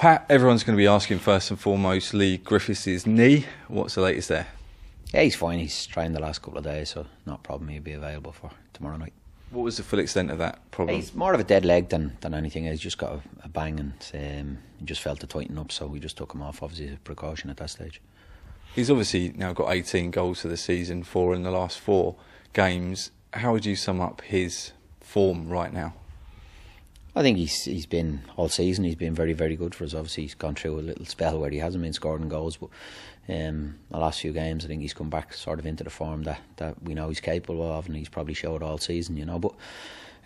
Pat, everyone's going to be asking first and foremost, Lee Griffiths' knee. What's the latest there? Yeah, he's fine. He's trained the last couple of days, so not a problem. He'll be available for tomorrow night. What was the full extent of that problem? He's more of a dead leg than anything. He's just got a bang and he just felt to tighten up, so we just took him off, obviously, as a precaution at that stage. He's obviously now got 18 goals for the season, 4 in the last 4 games. How would you sum up his form right now? I think he's been all season. He's been very, very good for us. Obviously, he's gone through a little spell where he hasn't been scoring goals, but the last few games, I think he's come back sort of into the form that we know he's capable of, and he's probably showed all season. But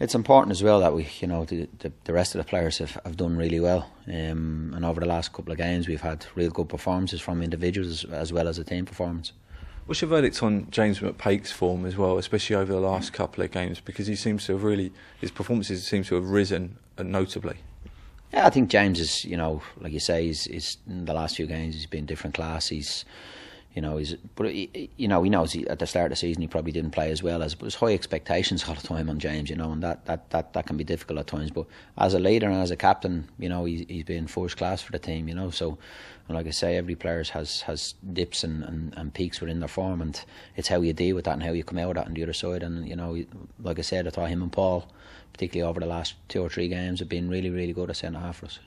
it's important as well that we, the rest of the players have done really well. And over the last couple of games, we've had real good performances from individuals as well as a team performance. What's your verdict on James McPake's form as well, especially over the last couple of games? Because he seems to have his performances seem to have risen notably. Yeah, I think James is, like you say, he's in the last few games he's been different class. He knows at the start of the season he probably didn't play as well as, but there's high expectations all the time on James, and that can be difficult at times. But as a leader and as a captain, he's been first class for the team, So, and like I say, every player has dips and peaks within their form, and it's how you deal with that and how you come out of that on the other side. And like I said, I thought him and Paul, particularly over the last 2 or 3 games, have been really, really good at centre half for us.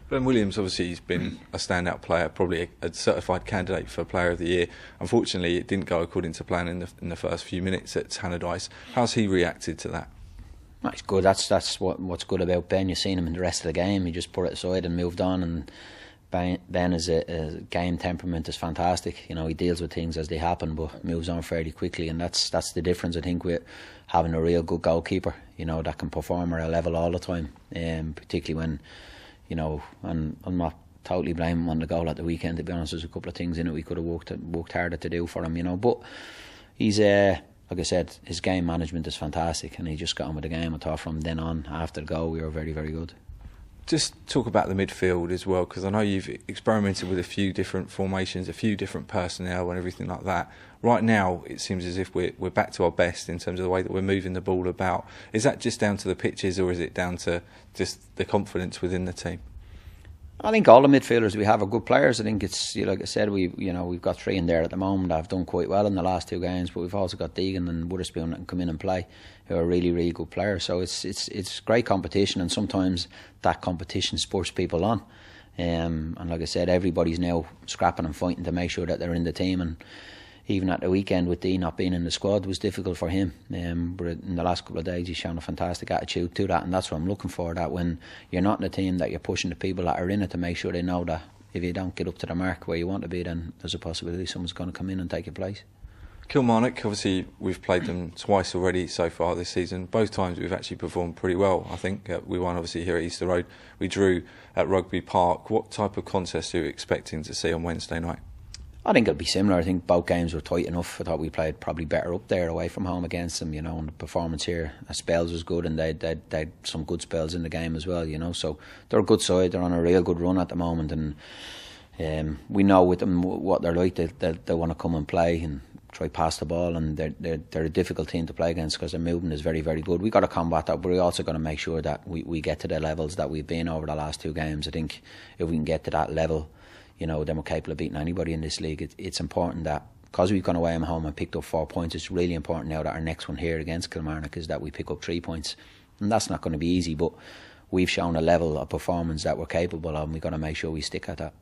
Ben Williams, obviously, he's been a standout player, probably a certified candidate for Player of the Year. Unfortunately, it didn't go according to plan in the first few minutes at Tannadice. How's he reacted to that? That's good. That's what's good about Ben. You've seen him in the rest of the game. He just put it aside and moved on. And Ben is a game temperament is fantastic. He deals with things as they happen, but moves on fairly quickly. And that's the difference, I think, with having a real good goalkeeper. That can perform at a level all the time, particularly when. And I'm not totally blaming him on the goal at the weekend, to be honest. There's a couple of things in it we could have worked harder to do for him, But he's, like I said, his game management is fantastic, and he just got on with the game. I thought from then on, after the goal, we were very, very good. Just talk about the midfield as well, because I know you've experimented with a few different formations, a few different personnel and everything like that. Right now, it seems as if we're back to our best in terms of the way that we're moving the ball about. Is that just down to the pitches, or is it down to just the confidence within the team? I think all the midfielders we have are good players. I think it's, like I said, we've got 3 in there at the moment that have done quite well in the last 2 games, but we've also got Deegan and Witherspoon that can come in and play, who are really, really good players. So it's great competition, and sometimes that competition spurs people on. And like I said, everybody's now scrapping and fighting to make sure that they're in the team. And even at the weekend with Dee not being in the squad was difficult for him. But in the last couple of days he's shown a fantastic attitude to that, and that's what I'm looking for, that when you're not in the team, that you're pushing the people that are in it to make sure they know that if you don't get up to the mark where you want to be, then there's a possibility someone's going to come in and take your place. Kilmarnock, obviously we've played them twice already so far this season. Both times we've actually performed pretty well. I think we won obviously here at Easter Road. We drew at Rugby Park. What type of contest are you expecting to see on Wednesday night? I think it'll be similar. I think both games were tight enough. I thought we played probably better up there away from home against them, and the performance here at spells was good, and they had some good spells in the game as well, So they're a good side. They're on a real good run at the moment, and we know with them what they're like. They want to come and play and try pass the ball, and they're a difficult team to play against because their movement is very, very good. We've got to combat that, but we're also going to make sure that we get to the levels that we've been over the last 2 games. I think if we can get to that level, then we're capable of beating anybody in this league. It's important that, because we've gone away from home and picked up 4 points, it's really important now that our next one here against Kilmarnock is that we pick up 3 points. And that's not going to be easy, but we've shown a level of performance that we're capable of, and we've got to make sure we stick at that.